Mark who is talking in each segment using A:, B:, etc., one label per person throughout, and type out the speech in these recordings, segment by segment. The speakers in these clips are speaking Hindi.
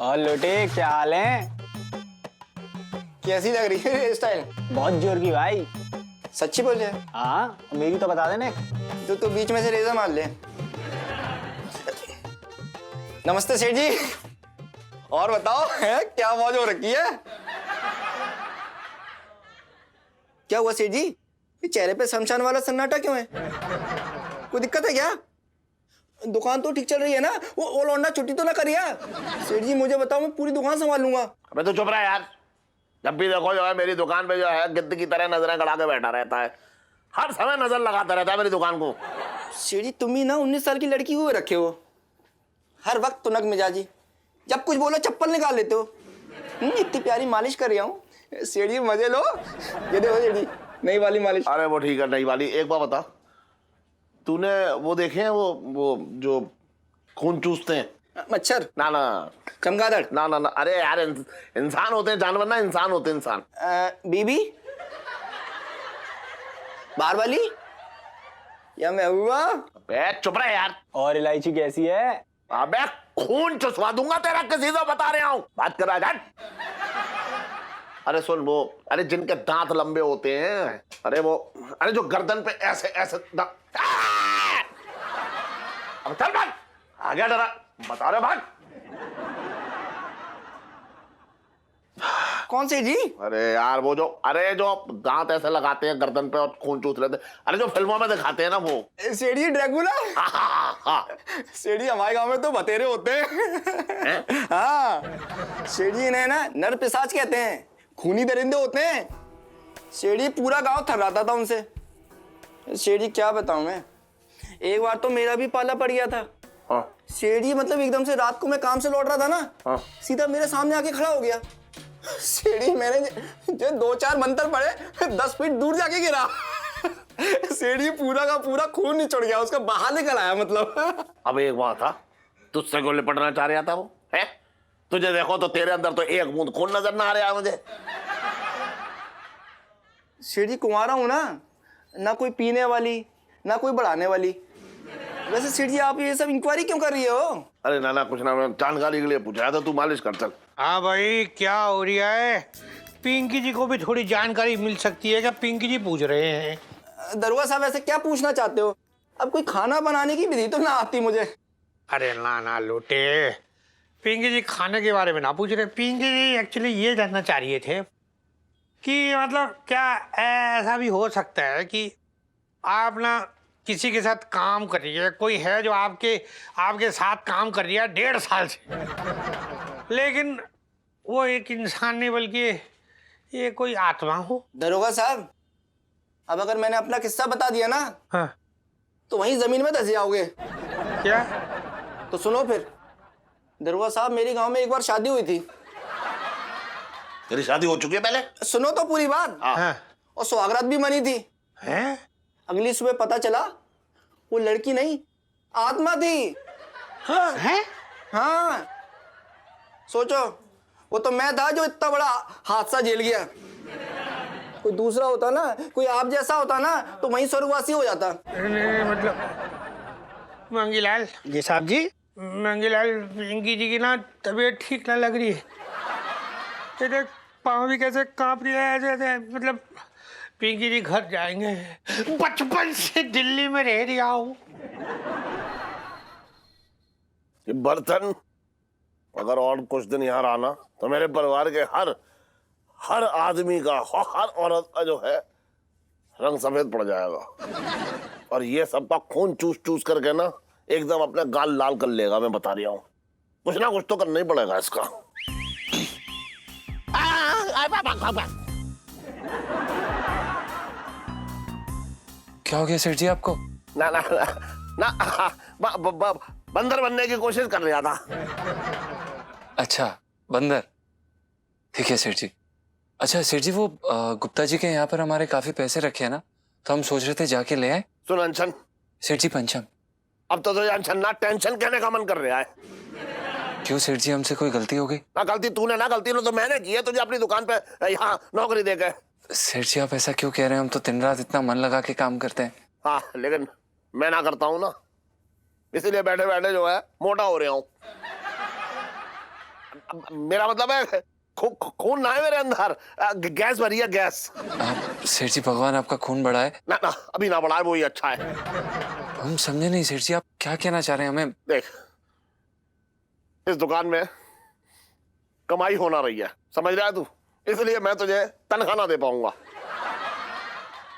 A: और लोटे क्या हाल है?
B: कैसी लग रही है हेयर स्टाइल?
A: बहुत जोर की भाई।
B: सच्ची बोल रहे?
A: हाँ मेरी तो बता देने।
B: तो बीच में से रेजा मार ले। नमस्ते सेठ जी। और बताओ है क्या मौज हो रखी है? क्या हुआ सेठ जी? ये चेहरे पे शमशान वाला सन्नाटा क्यों है? कोई दिक्कत है क्या? दुकान तो ठीक चल रही है ना? वो लौंडा छुट्टी तो ना करिए। सेठ जी मुझे बताओ, मैं पूरी दुकान संभाल लूंगा।
C: अबे तो चुप रहा यार। जब भी देखो जो है मेरी दुकान पे जो है गिद्ध की तरह नजरें गड़ा के बैठा रहता है। हर समय नजर लगाता रहता है मेरी दुकान को।
B: सेठ जी तुम ही ना 19 साल की लड़की हुए रखे हो। हर वक्त तुनक मिजाजी, जब कुछ बोलो चप्पल निकाल लेते हो। इतनी प्यारी मालिश कर रहा हूँ। सेठ जी मजे लो। ये देखो सेठ जी नई वाली मालिश।
C: अरे वो ठीक है नई वाली। एक बार बता, तूने वो देखे हैं वो जो खून चूसते हैं?
B: मच्छर?
C: ना ना
B: चमगादड़?
C: ना ना ना। अरे यार इंसान होते हैं जानवर ना, इंसान होते हैं इंसान।
B: बीबी? बार वाली? या मैं हुआ?
C: अबे चुप रहा यार।
A: और इलायची कैसी है?
C: अबे खून चुसवा दूंगा तेरा, किसी से बता रहा हूँ। बात कर रहा है। अरे सुन वो, अरे जिनके दांत लंबे होते हैं, अरे वो, अरे जो गर्दन पे ऐसे ऐसे अब चल भाग। आ गया डरा, बता रहे भाग।
B: कौन से जी?
C: अरे यार वो जो, अरे जो दांत ऐसे लगाते हैं गर्दन पे और खून चूस लेते हैं, अरे जो फिल्मों में दिखाते हैं ना वो।
B: सेठ जी ड्रैकुला?
C: हाँ।
B: सेठ जी हमारे गांव में तो बतेरे होते हैं। हाँ सेठ जी इन्हें ना नर पिशाच कहते हैं, खूनी दरिंदे होते हैं। सेठ जी पूरा गांव थर्राता था उनसे। सेठ जी क्या बताऊं मैं, एक बार तो मेरा भी पाला पड़ गया था।
C: हाँ।
B: सेठ जी मतलब एकदम से रात को मैं काम से लौट रहा था ना,
C: हाँ।
B: सीधा मेरे सामने आके खड़ा हो गया। सेठ जी मैंने जो 2-4 मंत्र पढ़े 10 फीट दूर जाके गिरा। सेठ जी पूरा का पूरा खून निचड़ गया, उसका बाहर निकल आया मतलब।
C: अब एक बात था, तुझसे क्यों लिपटना चाह रहा था वो है? तुझे देखो तो तेरे अंदर तो एक बूंद खून नजर ना आ रहा है मुझे।
B: सेठ जी कुंवारा हूं ना कोई पीने वाली ना कोई बढ़ाने वाली। वैसे सेठ जी आप ये सब इंक्वायरी क्यों कर रही हो?
C: अरे ना कुछ ना, मैं जानकारी के लिए पूछा था। तू मालिश कर चल।
D: हाँ भाई क्या हो रहा है? पिंकी जी को भी थोड़ी जानकारी मिल सकती है क्या? पिंकी जी पूछ रहे हैं।
B: दरोगा साहब ऐसे क्या पूछना चाहते हो? अब कोई खाना बनाने की विधि तो ना आती मुझे।
D: अरे ना लोटे, पिंकी जी खाने के बारे में ना पूछ रहे। पिंकी जी एक्चुअली ये जानना चाह रहे थे कि मतलब क्या ऐसा भी हो सकता है कि आप ना किसी के साथ काम कर रही है, कोई है जो आपके साथ काम कर रही है 1.5 साल से, लेकिन वो एक इंसान नहीं बल्कि ये कोई आत्मा हो?
B: दरोगा साहब अब अगर मैंने अपना किस्सा बता दिया ना,
D: हाँ।
B: तो वहीं जमीन में धस जाओगे।
D: क्या?
B: तो सुनो फिर। दरोगा साहब मेरे गांव में एक बार शादी हुई थी।
C: तेरी शादी हो चुकी है पहले?
B: सुनो तो पूरी बात।
D: हाँ।
B: और सुहागरात भी मनी थी।
D: हैं?
B: अगली सुबह पता चला वो लड़की नहीं आत्मा थी।
D: हाँ। हैं?
B: हाँ सोचो, वो तो मैं था जो इतना बड़ा हादसा झेल गया। कोई दूसरा होता ना, कोई आप जैसा होता ना, तो वहीं स्वर्गवासी हो जाता।
D: नहीं, मतलब मंगीलाल जी साहब जी, मंगीलाल पिंकी जी की ना तबीयत ठीक ना लग रही है। ये देख पाँव भी कैसे कांप रही है ऐसे, मतलब पिंकी जी घर जाएंगे। बचपन से दिल्ली में रह रहा हूँ।
C: ये बर्तन अगर और कुछ दिन यहाँ रहा ना, तो मेरे परिवार के हर आदमी का, हर औरत का जो है रंग सफेद पड़ जाएगा। और ये सबका खून चूस करके ना एकदम अपने गाल लाल कर लेगा। मैं बता रहा हूँ, कुछ ना कुछ तो करना ही पड़ेगा इसका।
E: क्या हो गया सेठ जी आपको?
C: ना ना ना, ना बंदर बनने की कोशिश कर रहा था।
E: अच्छा बंदर, ठीक है सेठ जी। अच्छा सेठ जी वो गुप्ता जी के यहाँ पर हमारे काफी पैसे रखे हैं ना, तो हम सोच रहे थे जाके ले आए।
C: सुन अंशन।
E: सेठ जी पंचम।
C: अब तो अंशन ना टेंशन कहने का मन कर रहा है।
E: क्यों सेठ जी, हमसे कोई गलती हो गई?
C: ना गलती तूने, ना गलती तो मैंने की है तुझे अपनी दुकान पे यहाँ नौकरी देकर।
E: सेठ जी आप ऐसा क्यों कह रहे हैं? हम तो दिन रात इतना मन लगा के काम करते हैं।
C: हाँ लेकिन मैं ना करता हूँ ना, इसीलिए बैठे बैठे जो है मोटा हो रहा हूँ। मेरा मतलब है खून ना है मेरे अंदर, गैस भरी है, गैस।
E: सेठ जी भगवान आपका खून बढ़ाए।
C: ना ना अभी ना बढ़ाए, वो ही अच्छा है।
E: हम समझे नहीं सेठ जी, आप क्या कहना चाह रहे हैं हमें?
C: देख, इस दुकान में कमाई होना रही है, समझ रहा है तू, इसलिए मैं तुझे तनख्वाह ना दे पाऊंगा।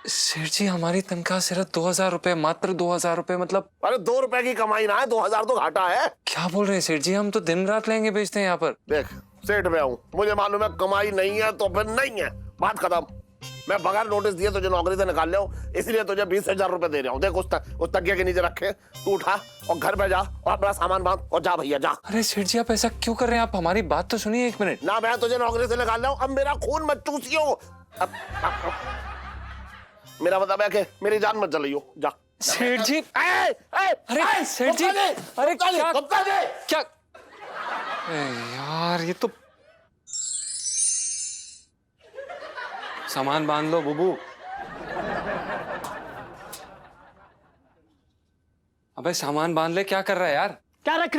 E: सेठ जी हमारी तनख्वाह सिर्फ 2000 रुपए, मात्र 2000 रुपए, मतलब
C: अरे 2 रुपए की कमाई ना है, 2000 तो घाटा है।
E: क्या बोल रहे हैं सेठ जी? हम तो दिन रात लहंगे बेचते हैं यहाँ पर।
C: देख सेठ मैं हूँ, मुझे मालूम है कमाई नहीं है तो फिर नहीं है, बात खत्म। मैं बगैर नोटिस दिए तुझे नौकरी से निकाल ले हूँ, इसलिए तुझे 20,000 रुपए दे रहा हूँ। देख उस तकिया के नीचे रखे, तू उठा और घर पे जा और अपना सामान बांध और जा भैया जा।
E: अरे सेठ जी आप ऐसा क्यों कर रहे हैं? आप हमारी बात तो सुनिए 1 मिनट।
C: ना मैं तुझे नौकरी से निकाल रहा हूँ, अब मेरा खून मत चूसियो। अब मेरा मतलब है कि मेरी जान मत जलियो, जा।
E: सेठ जी
C: अरे
E: सेठ जी, अरे क्या क्या? यार ये तो सामान बांध लो बुबू। अबे सामान बांध ले, क्या कर रहा है यार?
F: क्या रख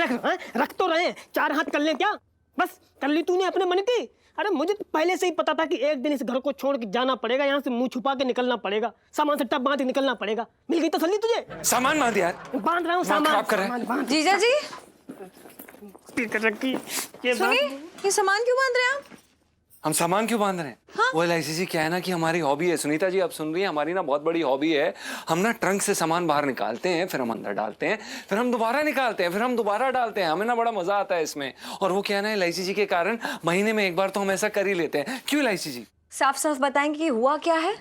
F: रख तो रहे हैं, 4 हाथ कर ले क्या? बस कर ली तूने अपने मन की। अरे मुझे तो पहले से ही पता था कि एक दिन इस घर को छोड़ के जाना पड़ेगा, यहाँ से मुंह छुपा के निकलना पड़ेगा, सामान से टप बांध के निकलना पड़ेगा। मिल गई तसल्ली तुझे?
E: सामान बांध यार।
F: बांध रहा हूँ
E: दिमाग
F: सामान।
E: खराब कर रहे हैं।
F: बांध
G: जीजा जी
F: रखी ये
G: सुनिए, ये सामान क्यों बांध रहे हैं आप?
E: हम सामान क्यों बांध रहे हैं?
G: हाँ?
E: वो एलआईसी जी क्या है ना कि हमारी हॉबी है, सुनीता जी आप सुन रही हैं, हमारी ना बहुत बड़ी हॉबी है। हम ना ट्रंक से सामान बाहर निकालते हैं, फिर हम अंदर डालते हैं, फिर हम दोबारा निकालते हैं, फिर हम दोबारा डालते हैं। हमें ना बड़ा मजा आता है इसमें। और वो क्या है ना, एलआईसी जी के कारण महीने में 1 बार तो हम ऐसा कर ही लेते हैं। क्यों एलआईसी जी?
G: साफ साफ बताएंगे कि हुआ क्या है?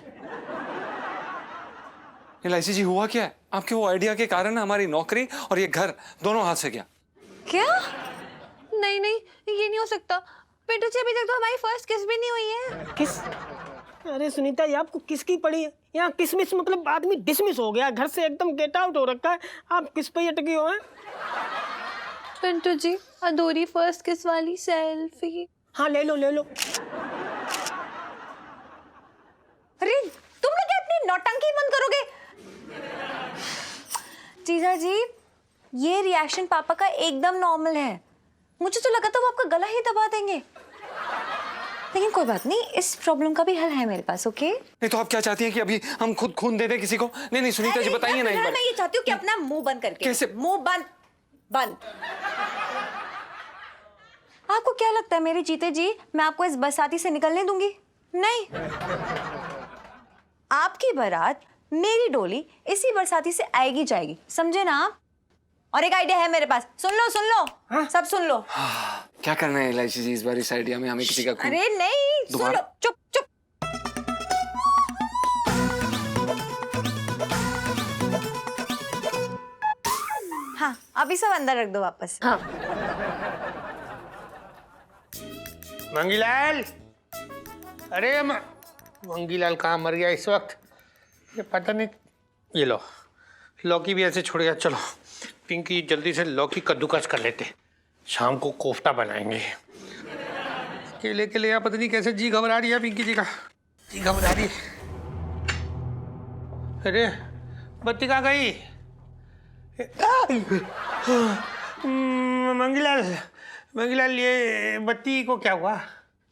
E: एलआईसी जी हुआ क्या है? आपके वो आइडिया के कारण हमारी नौकरी और ये घर दोनों हाथ से गया।
G: क्या? नहीं नहीं, ये नहीं हो सकता। पिंटू जी अभी तक तो हमारी फर्स्ट किस भी नहीं हुई है।
F: किस? अरे सुनीता ये आपको किसकी पड़ी है? यहाँ किसमिस मतलब आदमी डिसमिस हो गया, घर से एकदम गेट आउट हो रखा है, आप किस पे अटकी हो हैं?
G: पिंटू जी अधूरी फर्स्ट किस वाली सेल्फी।
F: हाँ ले लो ले लो।
G: अरे तुम लोग क्या अपनी नौटंकी बंद करोगे? जीजा जी ये रिएक्शन पापा का एकदम नॉर्मल है। मुझे तो लगा था वो आपका गला ही दबा देंगे, लेकिन कोई बात नहीं, इस प्रॉब्लम का भी हल है मेरे पास। ओके
E: नहीं तो आप क्या चाहती हैं कि अभी हम खुद खून दे दें किसी को? नहीं नहीं सुनीता जी बताइए ना एक बार।
G: मैं ये चाहती हूँ कि अपना मुंह बंद करके।
E: कैसे?
G: मुंह बंद बंद। आपको क्या लगता है मेरे जीते जी मैं आपको इस बरसाती से निकलने दूंगी? नहीं। आपकी बारात मेरी डोली इसी बरसाती से आएगी जाएगी, समझे ना आप? और एक आइडिया है मेरे पास, सुन लो सब सुन लो।
E: क्या करना है एलआईसी जी इस बार इस आइडिया में? हमें किसी का खून?
G: अरे नहीं सुन लो, चुप चुप। हाँ अभी सब अंदर रख दो वापस।
F: हाँ
D: मंगीलाल, अरे मंगीलाल कहाँ मर गया इस वक्त? ये पता नहीं। ये लो, लौकी भी ऐसे छोड़ गया। चलो पिंकी जल्दी से लौकी कद्दूकस कर लेते, शाम को कोफ्ता बनाएंगे। केले के लिए यहाँ पता नहीं कैसे जी घबरा रही है पिंकी जी का, जी घबरा रही है। अरे बत्ती कहाँ गई? मंगीलाल ये बत्ती को क्या हुआ?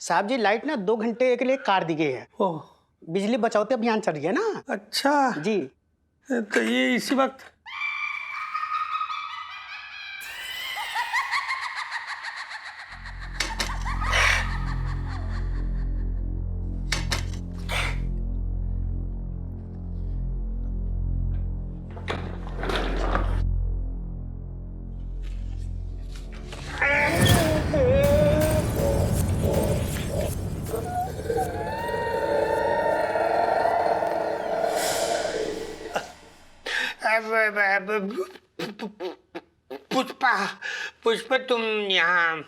H: साहब जी लाइट ना 2 घंटे के लिए काट दी गई है,
D: ओह
H: बिजली बचाओते अभियान चल रही है ना।
D: अच्छा
H: जी
D: तो ये इसी वक्त। पुष्पा तुम यहाँ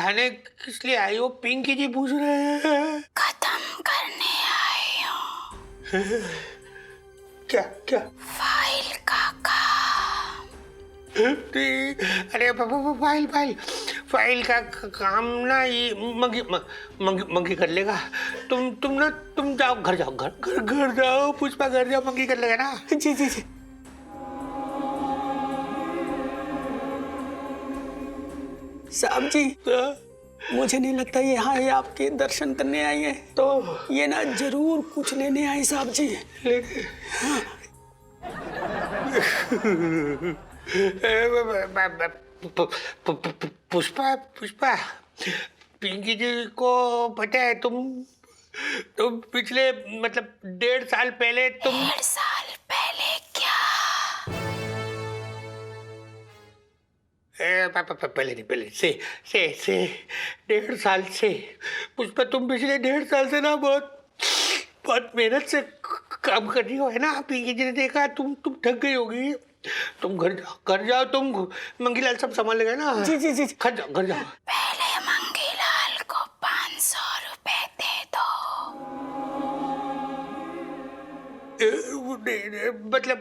D: थाने किस लिए आई हो? पिंकी जी पूछ रहे हैं।
G: खत्म करने आई हूँ
D: क्या क्या?
G: फाइल का काम।
D: अरे फाइल का काम ना ये मंगी कर लेगा। तुम जाओ घर जाओ, घर जाओ पुष्पा, घर जाओ, मंगी कर लेगा ना।
H: जी जी जी। साहब जी मुझे नहीं लगता ये यहाँ ये आपके दर्शन करने आई है, तो ये ना जरूर कुछ लेने आई साहब जी।
D: पुष्पा पुष्पा, पिंकी जी को पता है तुम पिछले मतलब 1.5 साल पहले तुम
G: 1.5 साल पहले क्या?
D: पहले नहीं, पहले से 1.5 साल से पुष्पा, तुम पिछले 1.5 साल से ना बहुत मेहनत से काम कर रही हो, है ना? पिंकी जी ने देखा तुम थक गई होगी, तुम घर जाओ, तुम मंगीलाल सब संभाल लेगा ना?
H: जी जी जी। घर
D: जाओ घर जाओ।
G: पहले मंगीलाल को 500 रुपए दे दो।
D: मतलब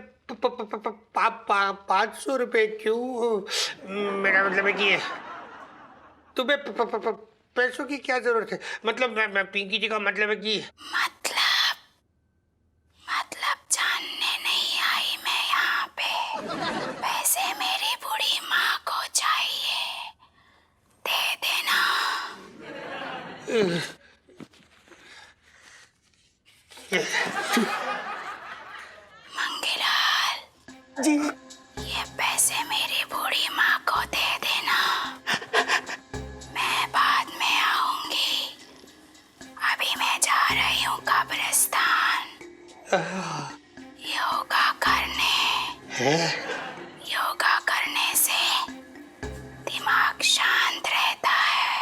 D: 500 रुपए क्यों? मेरा मतलब है कि तुम्हें पैसों की क्या जरूरत है? मतलब मैं पिंकी जी का मतलब है कि
G: मतलब जानने नहीं आई मैं यहाँ पे। पैसे मेरी बूढ़ी माँ को चाहिए, दे देना। मंगीलाल
H: जी।
G: ये पैसे मेरी बूढ़ी माँ को दे देना, मैं बाद में आऊंगी। अभी मैं जा रही हूँ कब्रिस्तान योगा करने से दिमाग शांत रहता है।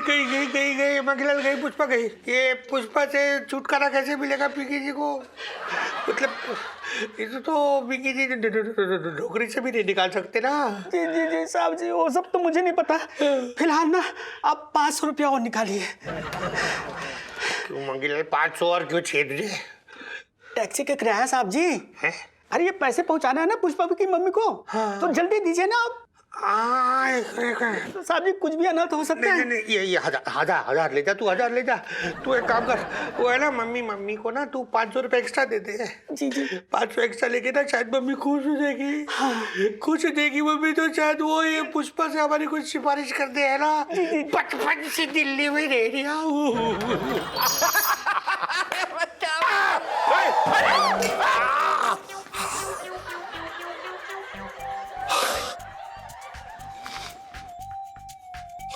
D: गई मंगीलाल गई, पुष्पा गई। ये पुष्पा से छुटकारा कैसे मिलेगा पिंकी जी को? मतलब इसे तो पिंकी जी नौकरी से भी नहीं निकाल सकते ना।
H: जी जी जी साहब जी, वो सब तो मुझे नहीं पता। फिलहाल ना आप 500 रुपया और निकालिए।
D: क्यों मंगीलाल 500 और क्यों छेद दे?
H: टैक्सी का किराया साहब जी।
D: हैं?
H: अरे ये पैसे पहुंचाना है ना पुष्पा की मम्मी को। हाँ। तो जल्दी दीजिए ना आप। तो साहब जी कुछ भी अनर्थ हो सकता है।
D: नहीं, ये हजार ले जा, तू 1000 ले जा। तू एक काम कर, वो है ना मम्मी को ना तू 500 रुपए एक्स्ट्रा दे दे।
H: जी जी।
D: 500 एक्स्ट्रा लेके ना शायद मम्मी खुश हो जाएगी। हाँ। खुश हो जाएगी मम्मी, तो शायद वो ये पुष्पा से हमारी कुछ सिफारिश कर दे, है ना? बचपन से दिल्ली में रह रही हूँ।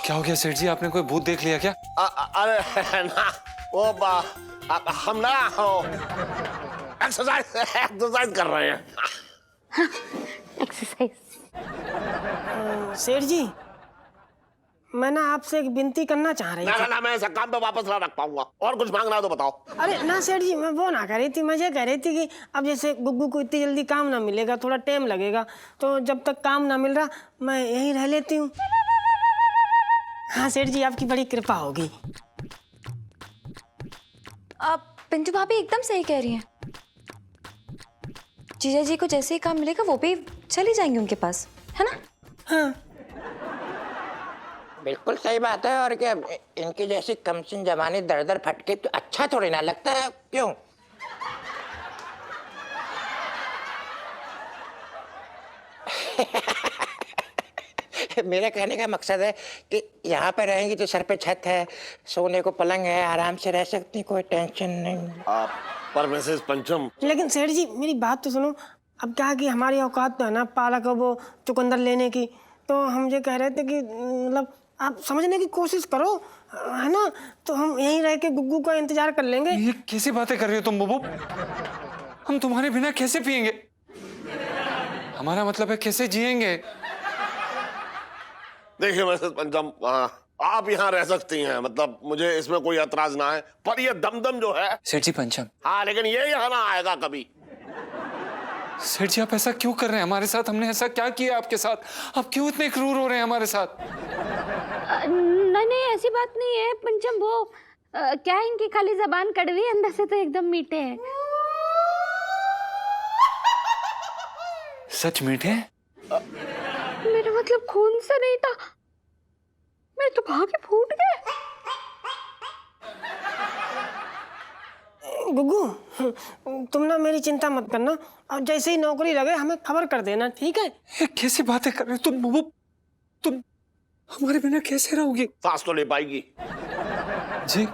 E: क्या हो गया सेठ जी, आपने कोई भूत देख लिया क्या?
C: अरे ना, वो हम ना एक्सरसाइज कर रहे हैं।
F: एक्सरसाइज। सेठ जी, मैं ना आपसे एक विनती करना चाह रही थी।
C: ना मैं ऐसा काम पे वापस ना रख पाऊंगा। और कुछ मांगना है तो बताओ।
F: अरे ना सेठ जी, मैं वो ना कह रही थी, मैं ये कह रही थी कि अब जैसे गुग्गू को इतनी जल्दी काम ना मिलेगा, थोड़ा टाइम लगेगा, तो जब तक काम ना मिल रहा मैं यहीं रह लेती हूँ। हाँ सेठ जी, आपकी बड़ी कृपा होगी।
G: अब पिंटू भाभी एकदम सही कह रही हैं। जीजा जी को जैसे ही काम मिलेगा वो भी चली जाएंगे उनके पास, है ना?
F: हाँ
I: बिल्कुल सही बात है। और क्या इनकी जैसी कमसिन जवानी दर दर फटके तो अच्छा थोड़ी ना लगता है, क्यों? मेरे कहने का मकसद है कि यहाँ पे रहेंगी तो सर पे छत है, सोने को पलंग है, आराम से रह सकती, कोई टेंशन नहीं।
C: पर मिसेस पंचम,
F: लेकिन सेठ जी मेरी बात तो सुनो। अब क्या है कि हमारी औकात तो है ना पालक वो चुकंदर लेने की, तो हम ये कह रहे थे कि मतलब आप समझने की कोशिश करो, है ना? तो हम यहीं रह के गुग्गू का इंतजार कर लेंगे।
E: ये कैसी बातें कर रही हो तुम बुबू? हम तुम्हारे बिना कैसे पिएंगे? हमारा मतलब है कैसे जिएंगे?
C: देखिए मिसेस पंचम, आप यहाँ रह सकती हैं, मतलब मुझे इसमें कोई एतराज ना है, पर ये दमदम जो है।
E: सेठ जी पंचम।
C: हाँ, लेकिन ये यहाँ ना आएगा कभी।
E: सेठ जी आप ऐसा क्यों कर रहे हैं हमारे साथ? हमने ऐसा क्या किया आपके साथ? आप क्यों इतने क्रूर हो रहे हैं हमारे साथ?
J: नहीं ऐसी बात नहीं है पंचम। वो क्या है, इनकी खाली जबान कड़वी है, अंदर से तो एकदम मीठे हैं।
E: सच मीठे?
J: मेरा मतलब खून से नहीं था, मेरे तो भागे फूट गए।
F: गुग्गू, तुम ना मेरी चिंता मत करना, और जैसे ही नौकरी लगे हमें खबर कर देना, ठीक है?
E: ये कैसी बातें कर रहे हो तुम बुबू? तुम हमारे बिना कैसे रहोगी?
C: सांस तो ले पाएगी
E: जी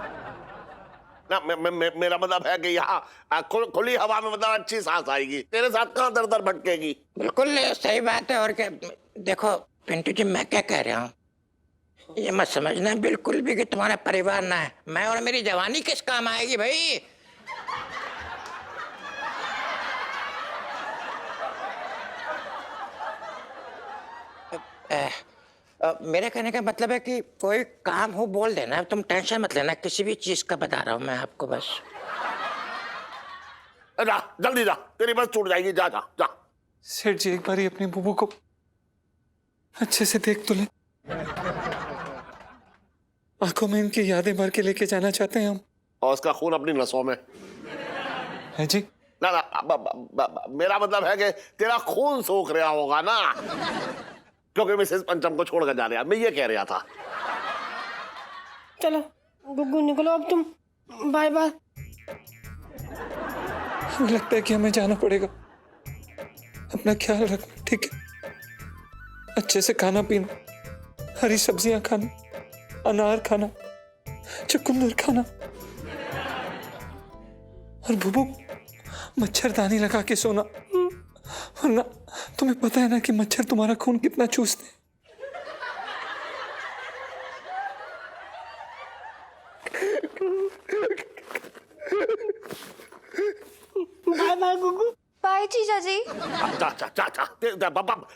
C: ना। मेरा मतलब है कि यहाँ खुली हवा में मतलब अच्छी सांस आएगी। तेरे साथ कहाँ दर दर भटकेगी।
I: बिल्कुल सही बात है। और क्या, देखो पिंटू जी, मैं क्या कह रहा हूँ, ये मत समझना बिल्कुल भी कि तुम्हारा परिवार ना है। मैं और मेरी जवानी किस काम आएगी भाई? मेरे कहने का मतलब है कि कोई काम हो बोल देना, तुम टेंशन मत लेना, किसी भी चीज का बता रहा हूँ मैं आपको बस।
C: जा जल्दी जा, तेरी बस छूट जाएगी। जा जा जा।
E: सेठ जी, एक बार अपनी बुबू को अच्छे से देख तो ले। आंखों में इनकी यादें भर के लेके जाना चाहते हैं हम।
C: और उसका खून अपनी नसों में
E: है जी।
C: ना ना, मेरा मतलब है कि तेरा खून सोख रहा होगा ना, क्योंकि मिसेस पंचम को छोड़कर जा रहा। मैं ये कह रहा था।
F: चलो गुग्गू निकलो अब तुम, बाय बाय।
E: हमें लगता है कि हमें जाना पड़ेगा। अपना ख्याल रखना, ठीक है? अच्छे से खाना पीना, हरी सब्जियां खाना, अनार खाना, चुकंदर खाना, और बुबू मच्छरदानी लगा के सोना, वरना तुम्हें पता है ना कि मच्छर तुम्हारा खून कितना चूसते हैं।
F: Bye bye गुग्गू।
G: बाय जीजा जी।
C: जा जा जा जा,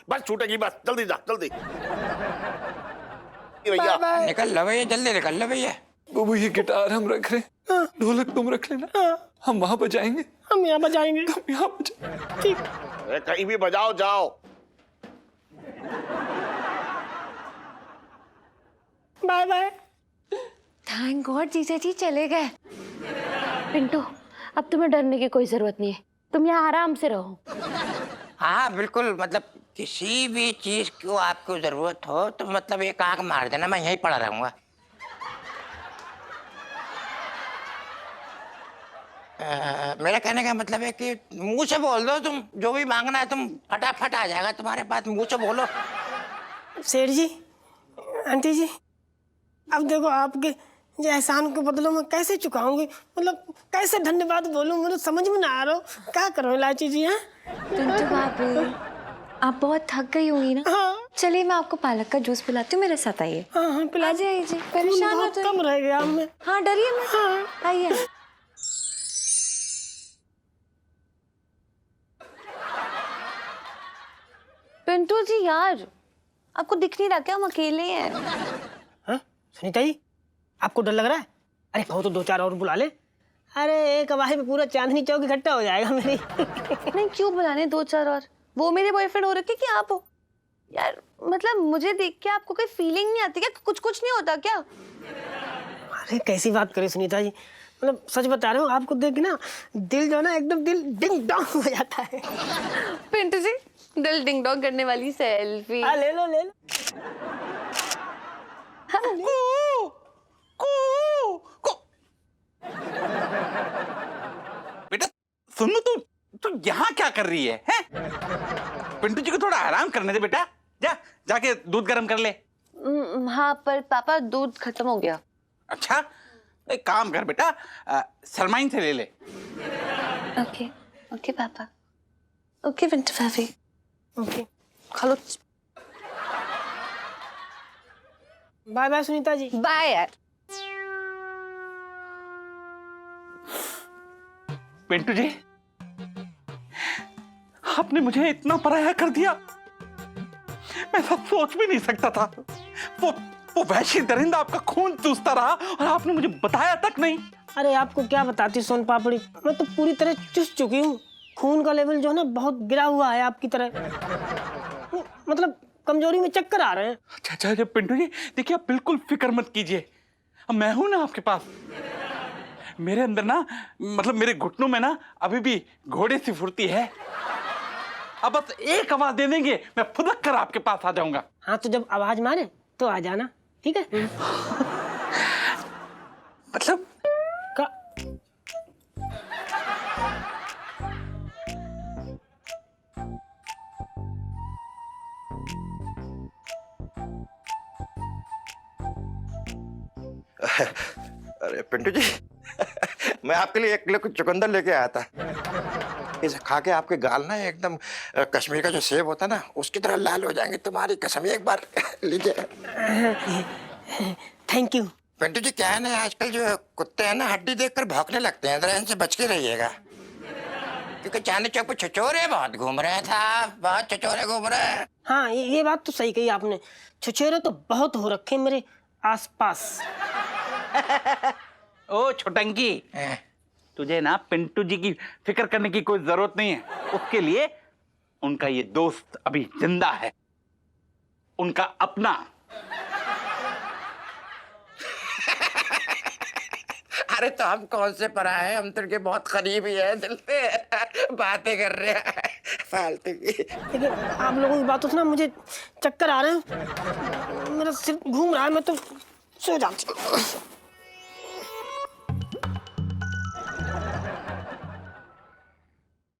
C: बस छूटेगी, बस जल्दी जा जल्दी। भैया
I: निकल लो भैया, जल्दी निकल लो भैया।
E: बुबू ये गिटार हम रख रहे हैं, ढोलक तुम रख लेना, हम वहां बजाएंगे।
F: हम यहाँ बजाएंगे।
E: तुम यहाँ बजाएंगे,
F: ठीक।
C: कहीं भी बजाओ, जाओ।
F: Bye bye.
G: थैंक गॉड जीजा जी चले गए।
J: पिंटू, अब तुम्हें डरने की कोई जरूरत नहीं है, तुम यहाँ आराम से रहो।
I: हाँ बिल्कुल, मतलब किसी भी चीज को आपको जरूरत हो तो मतलब एक आंख मार देना, मैं यहीं पड़ा रहूंगा। मेरा कहने का मतलब है कि मुंह से बोल दो, तुम जो भी मांगना है तुम फटाफट आ जाएगा तुम्हारे पास, मुंह से बोलो।
F: सेठ जी, आंटी जी, अब देखो आपके ये एहसान के बदलों में कैसे चुकाऊंगी, मतलब कैसे धन्यवाद बोलूं, मुझे समझ में ना आ रहा हो। क्या करो इलायची जी? हैं
G: पिंटू भाभी, आप बहुत थक गई होंगी ना।
F: हाँ
G: चलिए मैं आपको पालक का जूस पिलाती हूँ, मेरे साथ आइए।
F: हाँ हाँ, पिला
G: आ जाइए जी, परेशान
F: बहुत
G: मत
F: कम रह गया हमें।
G: हाँ डरिए मत।
F: हाँ।
G: आइए। पिंटू जी यार, आपको दिख नहीं रहा क्या हम अकेले हैं?
F: हाँ सुनीता जी, आपको डर लग रहा है? अरे कहो तो दो चार और बुला ले। अरे एक अवाही में पूरा चांदनी चौक इकट्ठा हो जाएगा मेरी।
G: नहीं क्यों बुलाने दो चार और? वो मेरे बॉयफ्रेंड हो रखे कि आप हो? यार मतलब मुझे देख के आपको कोई फीलिंग नहीं आती क्या? कुछ नहीं होता क्या?
F: अरे कैसी बात करें सुनीता जी, मतलब सच बता रहे हो, आपको देख के ना दिल जो है ना एकदम दिल डिंग डोंग हो जाता है।
G: पिंटू जी, दिल डिंग डोंग करने वाली सेल्फी।
F: हाँ ले लो ले लो।
K: बेटा सुनो, तू यहाँ क्या कर रही है, हैं? पिंटू जी को थोड़ा आराम करने दे बेटा, जाके दूध गर्म कर ले।
G: हाँ पर पापा दूध खत्म हो गया।
K: अच्छा एक काम कर बेटा, सरमाइन से ले ले।
G: ओके ओके पापा। ओके पिंटू भाभी।
F: ओके
G: खा लो।
F: Bye bye Sunita ji.
G: Bye यार।
K: पिंटू जी, आपने मुझे इतना पराया कर दिया, मैं सब सोच भी नहीं सकता था। वो वैश्य दरिंदा आपका खून चूसता रहा और आपने मुझे बताया तक नहीं।
F: अरे आपको क्या बताती सोन पापड़ी, मैं तो पूरी तरह चुस चुकी हूँ। खून का लेवल जो है ना बहुत गिरा हुआ है आपकी तरह, मतलब कमजोरी में चक्कर आ रहे हैं।
K: अच्छा पिंटू जी देखिए, आप बिल्कुल फिक्र मत कीजिए, अब मैं हूं ना आपके पास। मेरे अंदर ना, मतलब मेरे घुटनों में ना अभी भी घोड़े सी फुर्ती है। अब बस एक आवाज दे देंगे, मैं फुदक कर आपके पास आ जाऊंगा।
F: हाँ तो जब आवाज मारे तो आ जाना, ठीक है?
K: मतलब
F: का
I: अरे पिंटू जी, मैं आपके लिए 1 किलो चुकंदर लेके आया था। इसे खा के आपके गाल ना एकदम कश्मीर का जो सेब होता है ना, उसकी तरह लाल हो जाएंगे। तुम्हारी कसम, एक बार लीजिए।
F: Thank you.
I: पिंटू जी, क्या है ना, आजकल जो कुत्ते हैं ना, हड्डी देखकर भौंकने लगते हैं। जरा इनसे बच के रहिएगा, क्योंकि चांदनी चौक पे छछोरे बहुत घूम रहे था, बहुत छछोरे घूम रहे हैं।
F: हाँ, ये बात तो सही कही आपने। छुछेरे तो बहुत हो रखे मेरे आसपास।
K: ओ छोटंकी, तुझे ना पिंटू जी की फिक्र करने की कोई जरूरत नहीं है। उसके लिए उनका ये दोस्त अभी जिंदा है, उनका अपना।
I: अरे तो हम कौन से पराए हैं, हम तो उनके बहुत करीब ही हैं, दिल से बातें कर रहे हैं फालतू की।
F: लेकिन आप लोगों की बातों से ना मुझे चक्कर आ रहे हैं, मेरा सिर घूम रहा है, मैं तो सो जाता हूँ।